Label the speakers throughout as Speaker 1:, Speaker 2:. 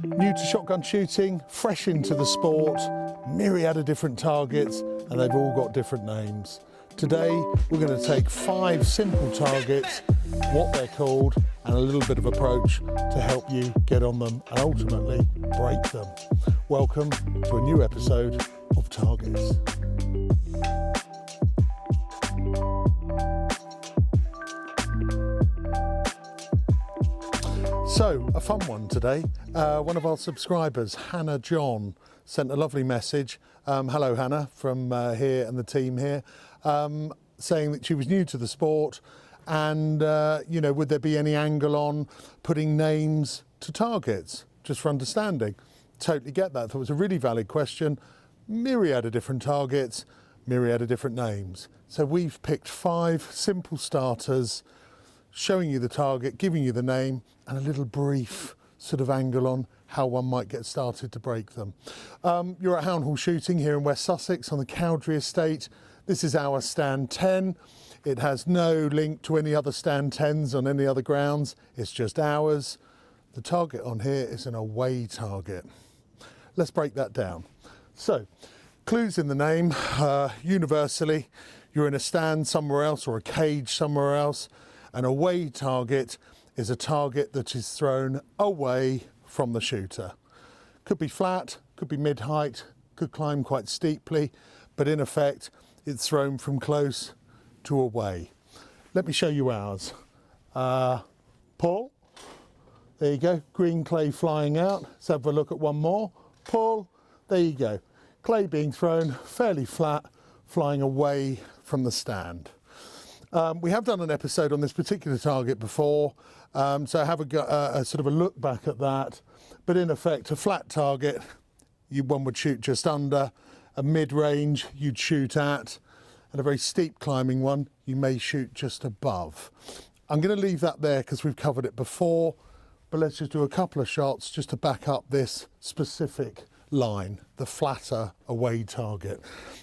Speaker 1: New to shotgun shooting, fresh into the sport, myriad of different targets, and they've all got different names. Today, we're going to take 5 simple targets, what they're called, and a little bit of approach to help you get on them and ultimately break them. Welcome to a new episode of Targets. So, a fun one today. One of our subscribers, Hannah John, sent a lovely message. Hello Hannah, from here and the team here, saying that she was new to the sport and, would there be any angle on putting names to targets, just for understanding. Totally get that. I thought it was a really valid question. Myriad of different targets, myriad of different names. So we've picked 5 simple starters, showing you the target, giving you the name, and a little brief sort of angle on how one might get started to break them. You're at HOWNHALL Shooting here in West Sussex on the Cowdrey estate. This is our stand 10. It has no link to any other stand 10s on any other grounds. It's just ours. The target on here is an away target. Let's break that down. So, clues in the name. Universally, you're in a stand somewhere else or a cage somewhere else. An away target is a target that is thrown away from the shooter. Could be flat, could be mid-height, could climb quite steeply, but in effect, it's thrown from close to away. Let me show you ours. Pull. There you go, green clay flying out. Let's have a look at one more. Pull. There you go. Clay being thrown fairly flat, flying away from the stand. We have done an episode on this particular target before, so have a sort of a look back at that. But in effect, a flat target, one would shoot just under. A mid-range, you'd shoot at. And a very steep climbing one, you may shoot just above. I'm going to leave that there because we've covered it before. But let's just do a couple of shots just to back up this specific line, the flatter away target.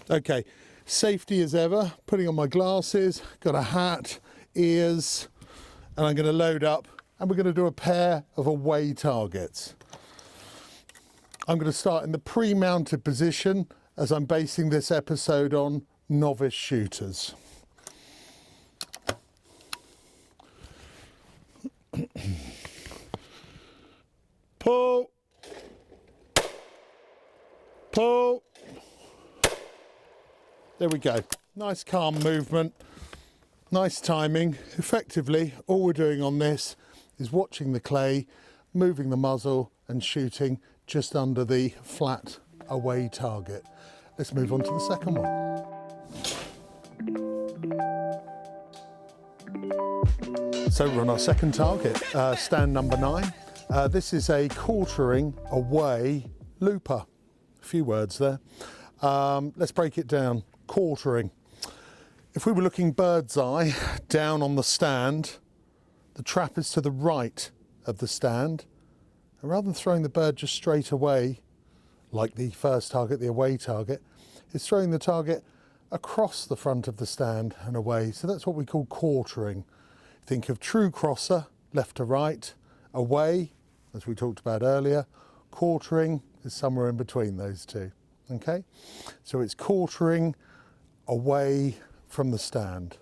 Speaker 1: Okay. Safety as ever, putting on my glasses, got a hat, ears, and I'm going to load up and we're going to do a pair of away targets. I'm going to start in the pre-mounted position as I'm basing this episode on novice shooters. Pull. Pull. There we go. Nice calm movement, nice timing. Effectively, all we're doing on this is watching the clay, moving the muzzle and shooting just under the flat away target. Let's move on to the second one. So we're on our second target, stand number 9. This is a quartering away looper. A few words there. Let's break it down. Quartering. If we were looking bird's eye down on the stand, the trap is to the right of the stand, and rather than throwing the bird just straight away, like the first target, the away target, it's throwing the target across the front of the stand and away. So that's what we call quartering. Think of true crosser, left to right, away, as we talked about earlier. Quartering is somewhere in between those two. Okay, so it's quartering away from the stand.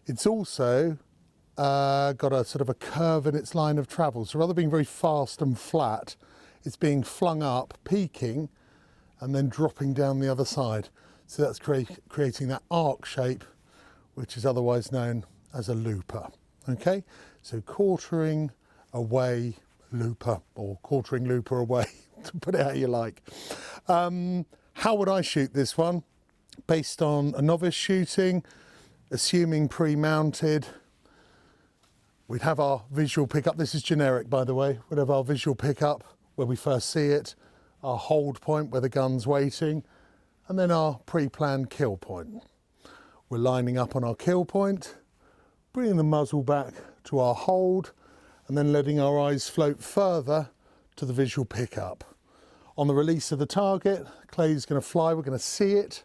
Speaker 1: It's also got a sort of a curve in its line of travel. So rather than being very fast and flat, it's being flung up, peaking, and then dropping down the other side. So that's creating that arc shape, which is otherwise known as a looper. Okay, so quartering away looper, or quartering looper away, to put it how you like. How would I shoot this one? Based on a novice shooting, assuming pre-mounted, we'd have our visual pickup. This is generic, by the way. We'd have our visual pickup where we first see it, our hold point where the gun's waiting, and then our pre-planned kill point. We're lining up on our kill point, bringing the muzzle back to our hold, and then letting our eyes float further to the visual pickup. On the release of the target, clay is going to fly, we're going to see it.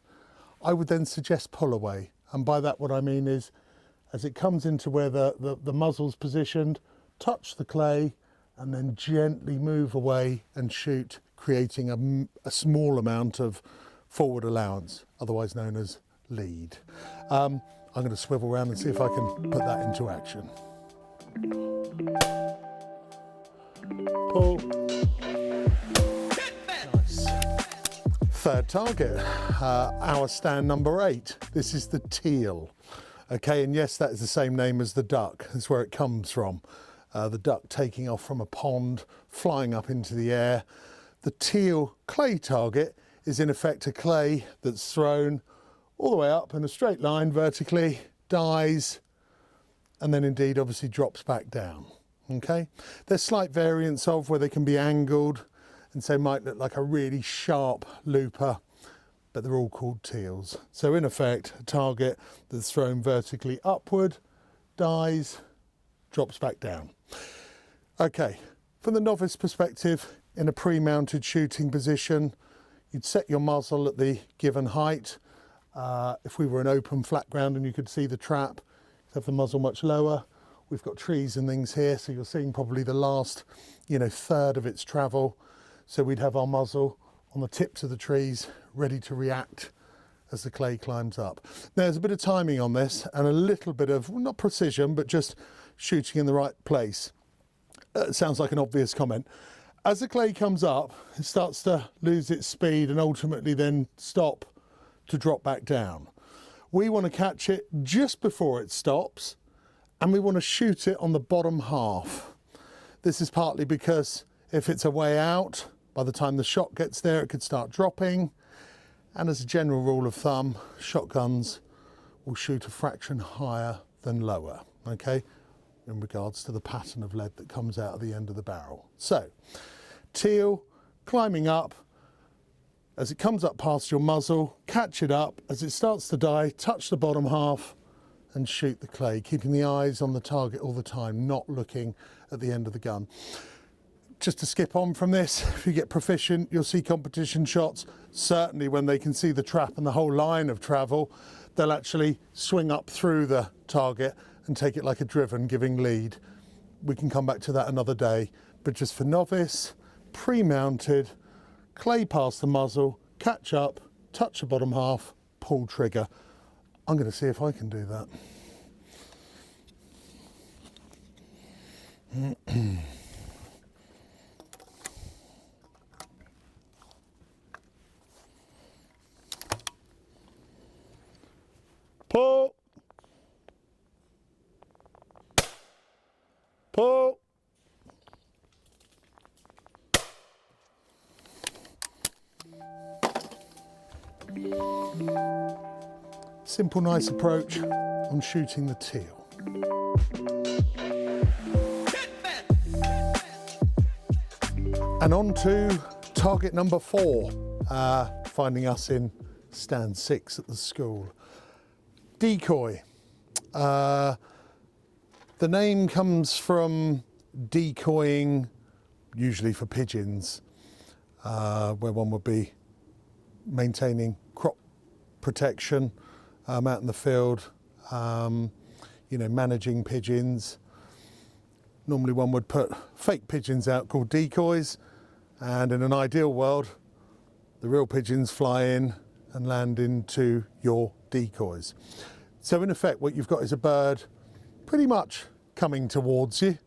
Speaker 1: I would then suggest pull away. And by that what I mean is, as it comes into where the muzzle's positioned, touch the clay and then gently move away and shoot, creating a small amount of forward allowance, otherwise known as lead. I'm going to swivel around and see if I can put that into action. Pull. Nice. Third target, our stand number 8. This is the teal. Okay, and yes, that is the same name as the duck. That's where it comes from. The duck taking off from a pond, flying up into the air. The teal clay target is in effect a clay that's thrown all the way up in a straight line vertically, dies, and then indeed obviously drops back down. Okay, there's slight variants of where they can be angled and so might look like a really sharp looper, but they're all called teals. So in effect, a target that's thrown vertically upward, dies, drops back down. Okay, from the novice perspective, in a pre-mounted shooting position, you'd set your muzzle at the given height. If we were in open flat ground and you could see the trap, you'd have the muzzle much lower. We've got trees and things here, so you're seeing probably the last, third of its travel. So we'd have our muzzle on the tips of the trees, ready to react as the clay climbs up. Now, there's a bit of timing on this and a little bit of, not precision, but just shooting in the right place. It sounds like an obvious comment. As the clay comes up, it starts to lose its speed and ultimately then stop to drop back down. We want to catch it just before it stops, and we want to shoot it on the bottom half. This is partly because if it's a way out, by the time the shot gets there, it could start dropping. And as a general rule of thumb, shotguns will shoot a fraction higher than lower, okay, in regards to the pattern of lead that comes out of the end of the barrel. So, teal, climbing up. As it comes up past your muzzle, catch it up. As it starts to die, touch the bottom half and shoot the clay, keeping the eyes on the target all the time, not looking at the end of the gun. Just to skip on from this, if you get proficient, you'll see competition shots. Certainly when they can see the trap and the whole line of travel, they'll actually swing up through the target and take it like a driven, giving lead. We can come back to that another day, but just for novice, pre-mounted, clay past the muzzle, catch up, touch the bottom half, pull trigger. I'm going to see if I can do that. Pull. Pull. Simple, nice approach on shooting the teal. And on to target number 4, finding us in stand 6 at the school. Decoy. The name comes from decoying, usually for pigeons, where one would be maintaining crop protection out in the field, managing pigeons. Normally one would put fake pigeons out called decoys, and in an ideal world, the real pigeons fly in and land into your decoys. So in effect, what you've got is a bird pretty much coming towards you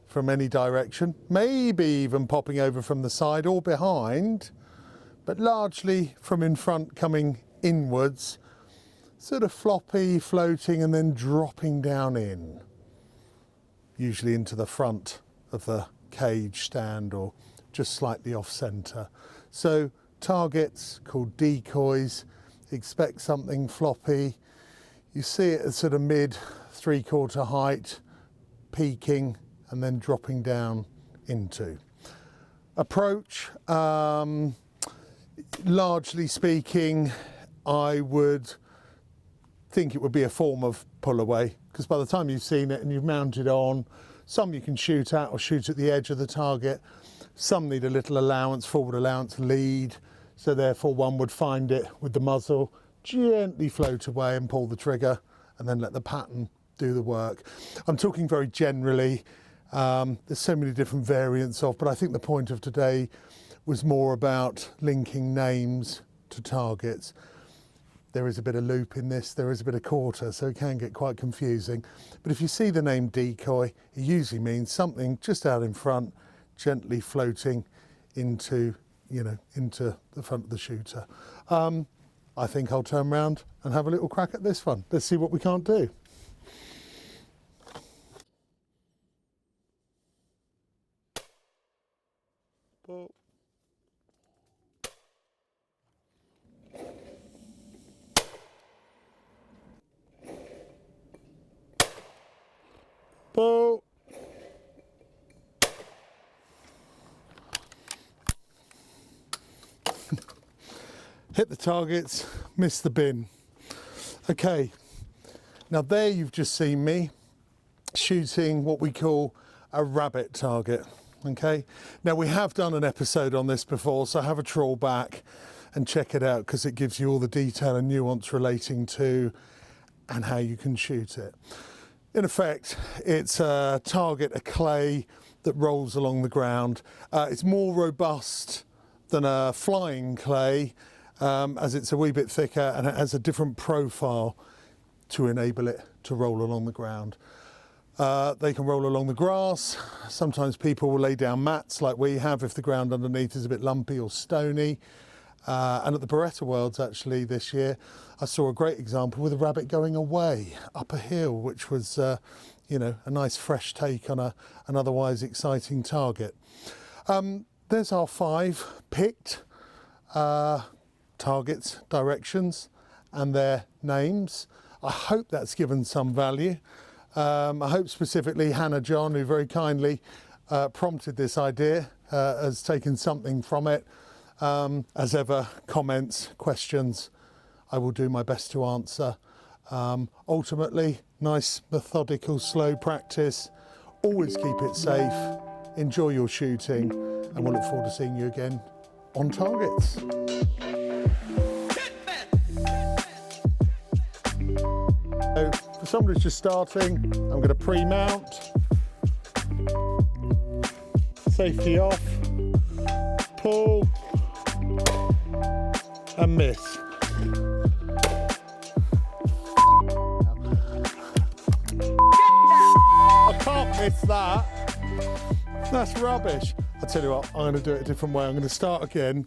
Speaker 1: from any direction, maybe even popping over from the side or behind, but largely from in front coming inwards, sort of floppy, floating and then dropping down in, usually into the front of the cage stand or just slightly off centre. So targets called decoys, expect something floppy. You see it at sort of mid 3/4 height, peaking and then dropping down into. Approach, largely speaking, I would think it would be a form of pull away, because by the time you've seen it and you've mounted on, some you can shoot at or shoot at the edge of the target. Some need a little allowance, forward allowance, lead. So therefore one would find it with the muzzle, gently float away and pull the trigger and then let the pattern do the work. I'm talking very generally. There's so many different variants of, but I think the point of today was more about linking names to targets. There is a bit of loop in this, there is a bit of quarter, so it can get quite confusing. But if you see the name Decoy, it usually means something just out in front, gently floating into, into the front of the shooter. I think I'll turn around and have a little crack at this one. Let's see what we can't do. Ball. Ball. Hit the targets, miss the bin. Okay, now there you've just seen me shooting what we call a rabbit target. Okay, now we have done an episode on this before, so have a trawl back and check it out because it gives you all the detail and nuance relating to and how you can shoot it. In effect, it's a target, a clay that rolls along the ground. It's more robust than a flying clay, as it's a wee bit thicker and it has a different profile to enable it to roll along the ground. They can roll along the grass. Sometimes people will lay down mats like we have if the ground underneath is a bit lumpy or stony. And at the Beretta Worlds actually this year, I saw a great example with a rabbit going away up a hill, which was a nice fresh take on an otherwise exciting target. There's our 5 picked targets, directions and their names. I hope that's given some value. I hope specifically Hannah John, who very kindly prompted this idea, has taken something from it. As ever, comments, questions, I will do my best to answer. Ultimately, nice, methodical, slow practice. Always keep it safe, enjoy your shooting, and we'll look forward to seeing you again on targets. So, for somebody who's just starting, I'm going to pre-mount, safety off, pull, and miss. I can't miss that. That's rubbish. I'll tell you what, I'm going to do it a different way. I'm going to start again.